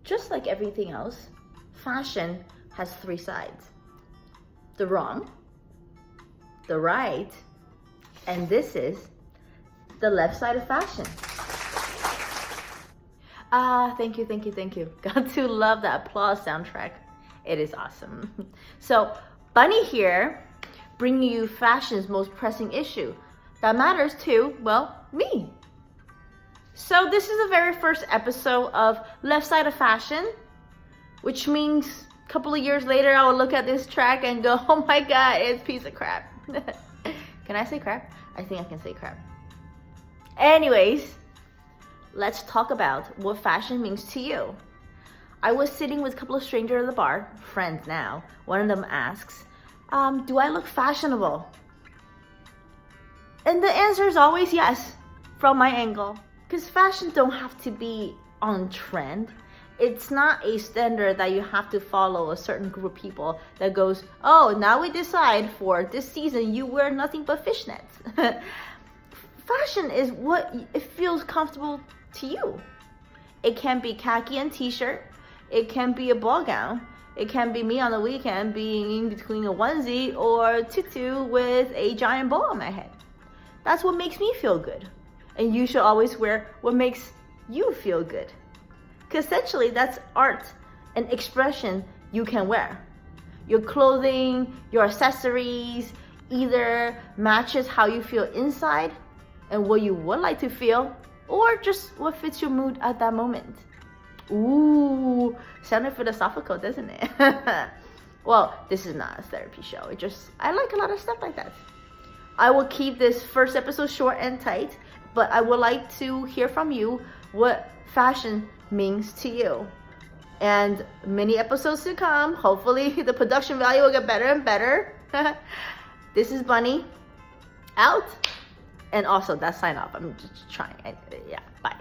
just like everything else, fashion has three sides. The wrong, the right, and this is the left side of fashion. Thank you, thank you, thank you. Got to love the applause soundtrack. It is awesome. So, Bunny here, bringing you fashion's most pressing issue that matters to, well, me. So this is the very first episode of Left Side of Fashion, which means a couple of years later, I will look at this track and go, oh my God, it's a piece of crap. Can I say crap? I think I can say crap. Anyways, let's talk about what fashion means to you. I was sitting with a couple of strangers at the bar, friends now. One of them asks, do I look fashionable? And the answer is always yes, from my angle. Because fashion don't have to be on trend. It's not a standard that you have to follow a certain group of people that goes, oh, now we decide for this season you wear nothing but fishnets. Fashion is what it feels comfortable to you. It can be khaki and t-shirt. It can be a ball gown. It can be me on the weekend being in between a onesie or a tutu with a giant bow on my head. That's what makes me feel good. And you should always wear what makes you feel good. Because essentially that's art and expression you can wear. Your clothing, your accessories either matches how you feel inside and what you would like to feel, or just what fits your mood at that moment. Ooh, sounded philosophical, doesn't it? Well, this is not a therapy show. I like a lot of stuff like that. I will keep this first episode short and tight, but I would like to hear from you what fashion means to you. And many episodes to come. Hopefully the production value will get better and better. This is Bunny, out. And also, that's sign off. I'm just trying. Yeah, bye.